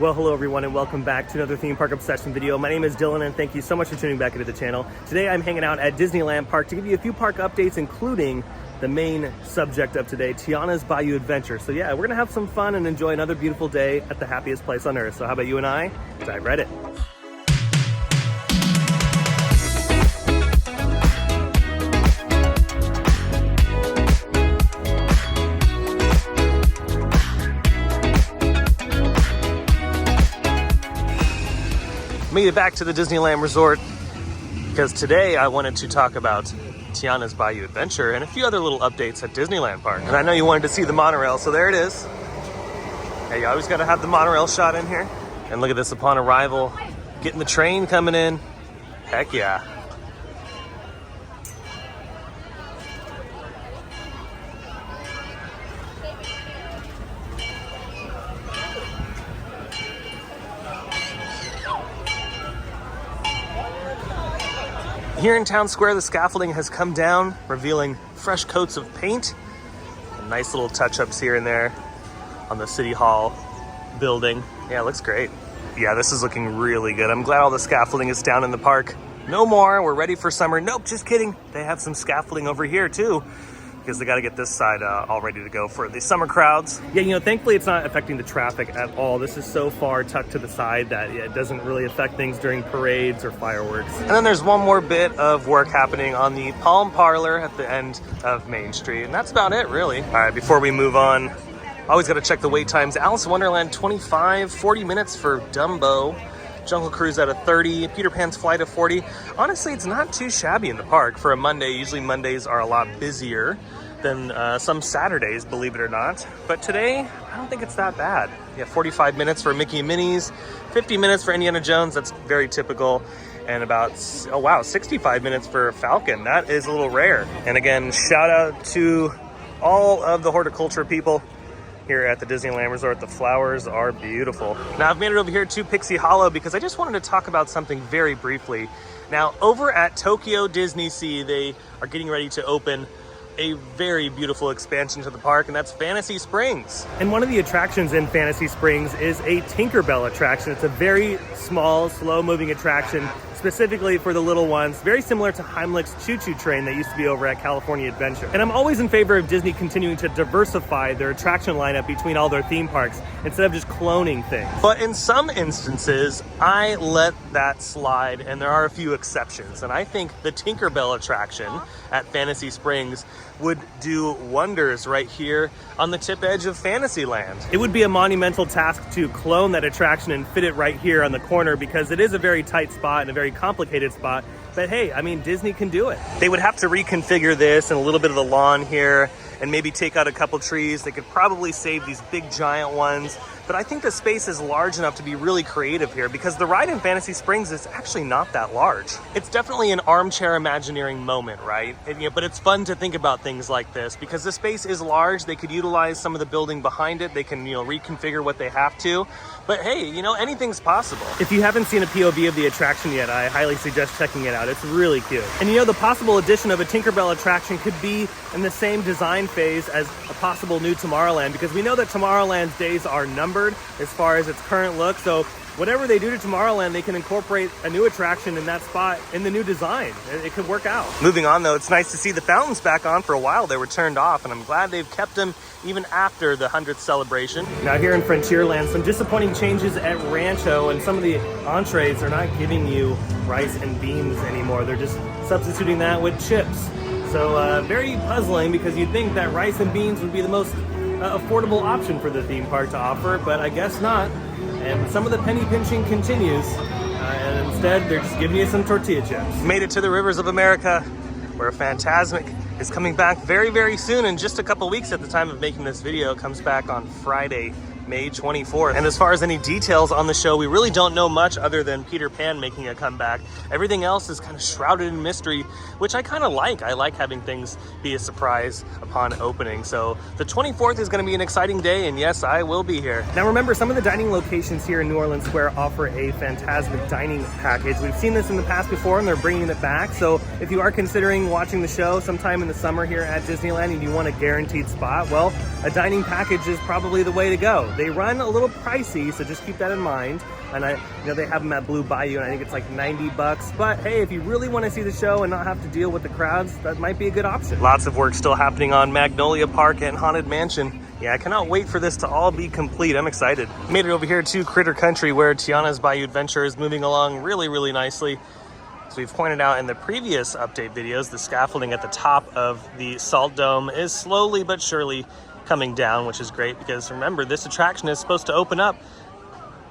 Well, hello everyone and welcome back to another theme park obsession video. My name is Dylan and thank you so much for tuning back into the channel. Today I'm hanging out at Disneyland Park to give you a few park updates, including the main subject of today, Tianas Bayou Adventure. So yeah, we're gonna have some fun and enjoy another beautiful day at the happiest place on earth. So how about you and I dive right in. Made it back to the Disneyland Resort because today I wanted to talk about Tianas Bayou Adventure and a few other little updates at Disneyland Park. And I know you wanted to see the monorail, so there it is. Hey, you always got to have the monorail shot in here. And look at this, upon arrival, getting the train coming in. Heck yeah. Here in Town Square, the scaffolding has come down, revealing fresh coats of paint. And nice little touch-ups here and there on the City Hall building. Yeah, it looks great. Yeah, this is looking really good. I'm glad all the scaffolding is down in the park. No more, we're ready for summer. Nope, just kidding. They have some scaffolding over here too, because they got to get this side all ready to go for the summer crowds. Yeah, you know, thankfully it's not affecting the traffic at all. This is so far tucked to the side that it doesn't really affect things during parades or fireworks. And then there's one more bit of work happening on the Palm Parlor at the end of Main Street, and that's about it, really. All right, before we move on, always got to check the wait times. Alice in Wonderland, 25, 40 minutes for Dumbo. Jungle Cruise at a 30, Peter Pan's Flight at 40. Honestly, it's not too shabby in the park for a Monday. Usually Mondays are a lot busier than some Saturdays, believe it or not. But today, I don't think it's that bad. Yeah, 45 minutes for Mickey and Minnie's, 50 minutes for Indiana Jones, that's very typical. And about, oh wow, 65 minutes for Falcon. That is a little rare. And again, shout out to all of the horticulture people here at the Disneyland Resort. The flowers are beautiful. Now I've made it over here to Pixie Hollow because I just wanted to talk about something very briefly. Now over at Tokyo Disney Sea, they are getting ready to open a very beautiful expansion to the park, and that's Fantasy Springs. And one of the attractions in Fantasy Springs is a Tinkerbell attraction. It's a very small, slow-moving attraction specifically for the little ones, very similar to Heimlich's Choo Choo Train that used to be over at California Adventure. And I'm always in favor of Disney continuing to diversify their attraction lineup between all their theme parks instead of just cloning things. But in some instances, I let that slide, and there are a few exceptions. And I think the Tinkerbell attraction at Fantasy Springs would do wonders right here on the tip edge of Fantasyland. It would be a monumental task to clone that attraction and fit it right here on the corner because it is a very tight spot and a very complicated spot. But hey, I mean, Disney can do it. They would have to reconfigure this and a little bit of the lawn here and maybe take out a couple trees. They could probably save these big giant ones. But I think the space is large enough to be really creative here because the ride in Fantasy Springs is actually not that large. It's definitely an armchair Imagineering moment, right? But it's fun to think about things like this because the space is large. They could utilize some of the building behind it. They can, reconfigure what they have to. But hey, anything's possible. If you haven't seen a POV of the attraction yet, I highly suggest checking it out. It's really cute. And the possible addition of a Tinkerbell attraction could be in the same design phase as a possible new Tomorrowland because we know that Tomorrowland's days are numbered as far as its current look. So whatever they do to Tomorrowland, they can incorporate a new attraction in that spot in the new design. It could work out. Moving on though, it's nice to see the fountains back on. For a while they were turned off, and I'm glad they've kept them even after the 100th celebration. Now here in Frontierland, some disappointing changes at Rancho, and some of the entrees are not giving you rice and beans anymore. They're just substituting that with chips. So very puzzling because you'd think that rice and beans would be the most affordable option for the theme park to offer, but I guess not. And some of the penny pinching continues, and instead they're just giving you some tortilla chips. Made it to the Rivers of America, where Fantasmic is coming back very, very soon, in just a couple weeks at the time of making this video. It comes back on Friday, May 24th. And as far as any details on the show, we really don't know much other than Peter Pan making a comeback. Everything else is kind of shrouded in mystery, which I kind of like. I like having things be a surprise upon opening. So the 24th is going to be an exciting day, and yes, I will be here. Now remember, some of the dining locations here in New Orleans Square offer a Fantasmic dining package. We've seen this in the past before, and they're bringing it back. So if you are considering watching the show sometime in the summer here at Disneyland and you want a guaranteed spot, well, a dining package is probably the way to go. They run a little pricey, so just keep that in mind. And they have them at Blue Bayou, and I think it's like $90. But hey, if you really want to see the show and not have to deal with the crowds, that might be a good option. Lots of work still happening on Magnolia Park and Haunted Mansion. Yeah, I cannot wait for this to all be complete. I'm excited. Made it over here to Critter Country, where Tianas Bayou Adventure is moving along really, really nicely. As we've pointed out in the previous update videos, the scaffolding at the top of the Salt Dome is slowly but surely coming down, which is great because remember, this attraction is supposed to open up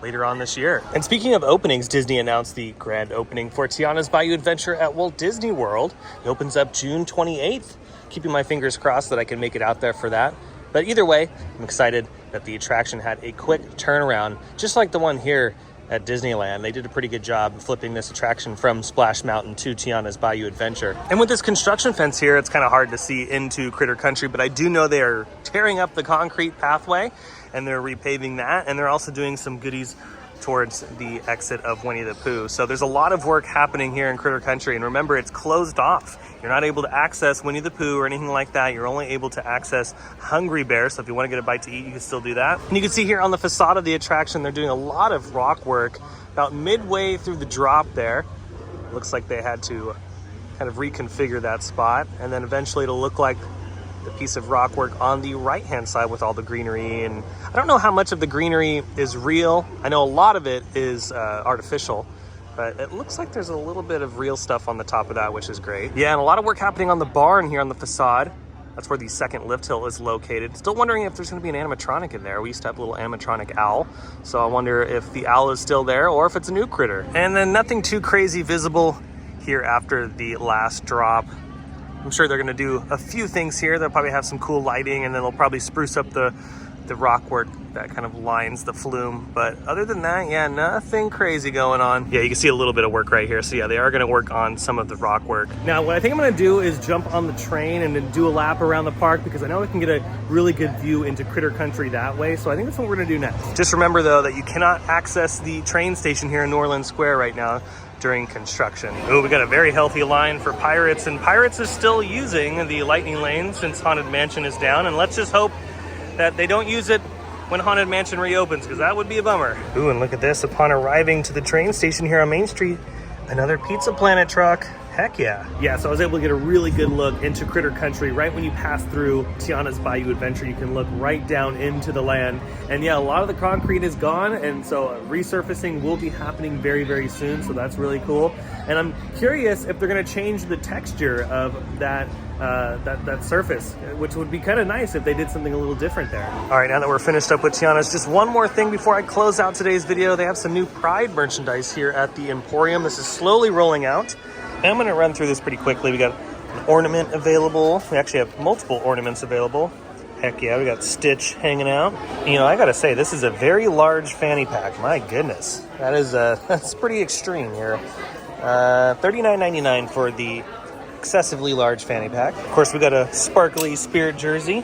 later on this year. And speaking of openings, Disney announced the grand opening for Tianas Bayou Adventure at Walt Disney World. It opens up June 28th. Keeping my fingers crossed that I can make it out there for that. But either way, I'm excited that the attraction had a quick turnaround, just like the one here at Disneyland. They did a pretty good job flipping this attraction from Splash Mountain to Tianas Bayou Adventure. And with this construction fence here, it's kind of hard to see into Critter Country, but I do know they are tearing up the concrete pathway and they're repaving that, and they're also doing some goodies towards the exit of Winnie the Pooh. So there's a lot of work happening here in Critter Country, and remember, it's closed off. You're not able to access Winnie the Pooh or anything like that. You're only able to access Hungry Bear, so if you want to get a bite to eat, you can still do that. And you can see here on the facade of the attraction, they're doing a lot of rock work about midway through the drop there. Looks like they had to kind of reconfigure that spot, and then eventually it'll look like the piece of rock work on the right hand side with all the greenery. And I don't know how much of the greenery is real. I know a lot of it is artificial, but it looks like there's a little bit of real stuff on the top of that, which is great. Yeah, and a lot of work happening on the barn here on the facade. That's where the second lift hill is located. Still wondering if there's going to be an animatronic in there. We used to have a little animatronic owl, so I wonder if the owl is still there or if it's a new critter. And then nothing too crazy visible here after the last drop. I'm sure they're going to do a few things here. They'll probably have some cool lighting, and then they'll probably spruce up the rock work that kind of lines the flume. But other than that, yeah, nothing crazy going on. Yeah, you can see a little bit of work right here. So yeah, they are going to work on some of the rock work. Now, what I think I'm going to do is jump on the train and then do a lap around the park, because I know I can get a really good view into Critter Country that way. So I think that's what we're going to do next. Just remember, though, that you cannot access the train station here in New Orleans Square right now during construction. Oh, we got a very healthy line for Pirates, and Pirates is still using the lightning lane since Haunted Mansion is down, and let's just hope that they don't use it when Haunted Mansion reopens, because that would be a bummer. Ooh, and look at this. Upon arriving to the train station here on Main Street, another Pizza Planet truck. Heck yeah. Yeah, so I was able to get a really good look into Critter Country. Right when you pass through Tianas Bayou Adventure, you can look right down into the land. And yeah, a lot of the concrete is gone, and so resurfacing will be happening very, very soon, so that's really cool. And I'm curious if they're gonna change the texture of that surface, which would be kind of nice if they did something a little different there. All right, now that we're finished up with Tianas, just one more thing before I close out today's video. They have some new Pride merchandise here at the Emporium. This is slowly rolling out. And I'm gonna run through this pretty quickly. We got an ornament available. We actually have multiple ornaments available. Heck yeah, we got Stitch hanging out. You know, I gotta say, this is a very large fanny pack. My goodness, that is that's pretty extreme here. $39.99 for the excessively large fanny pack. Of course, we got a sparkly Spirit jersey.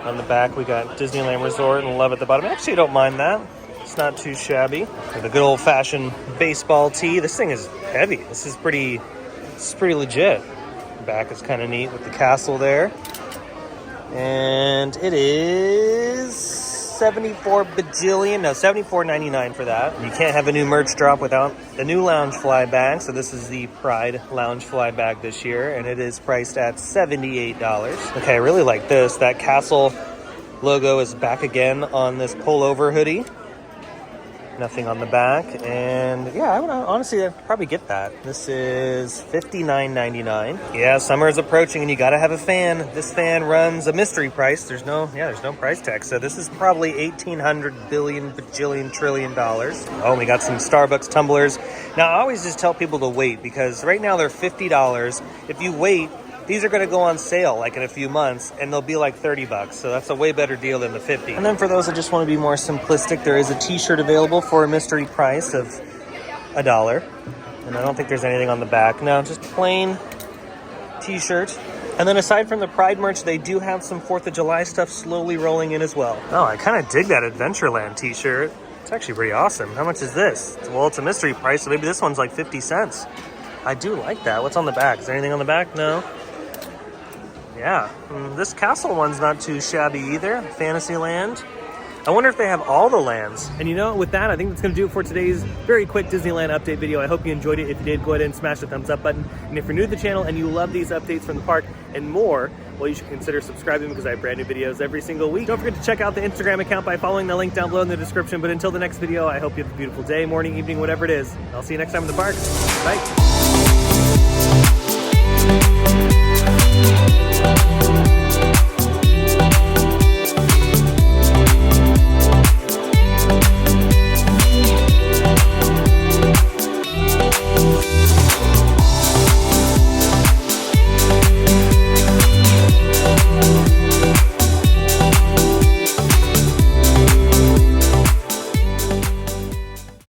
On the back, we got Disneyland Resort and Love at the bottom. Actually, I don't mind that. It's not too shabby. With a good old-fashioned baseball tee. This thing is heavy. This is pretty legit. The back is kind of neat with the castle there. And it is $74.99 for that. You can't have a new merch drop without the new lounge fly bag. So this is the Pride lounge fly bag this year, and it is priced at $78. Okay, I really like this. That castle logo is back again on this pullover hoodie. Nothing on the back, and yeah, I would honestly probably get that. This is $59.99. Yeah, summer is approaching, and you gotta have a fan. This fan runs a mystery price. There's no price tag, so this is probably $1,800 billion bajillion trillion dollars. Oh, we got some Starbucks tumblers. Now, I always just tell people to wait, because right now they're $50. If you wait, these are going to go on sale like in a few months, and they'll be like $30. So that's a way better deal than the $50. And then for those that just want to be more simplistic, there is a t-shirt available for a mystery price of $1. And I don't think there's anything on the back. No, just plain t-shirt. And then aside from the Pride merch, they do have some 4th of July stuff slowly rolling in as well. Oh, I kind of dig that Adventureland t-shirt. It's actually pretty awesome. How much is this? Well, it's a mystery price, so maybe this one's like 50 cents. I do like that. What's on the back? Is there anything on the back? No. Yeah, this castle one's not too shabby either. Fantasyland. I wonder if they have all the lands. And you know, with that, I think that's going to do it for today's very quick Disneyland update video. I hope you enjoyed it. If you did, go ahead and smash the thumbs up button. And if you're new to the channel and you love these updates from the park and more, well, you should consider subscribing because I have brand new videos every single week. Don't forget to check out the Instagram account by following the link down below in the description. But until the next video, I hope you have a beautiful day, morning, evening, whatever it is. I'll see you next time in the park. Bye.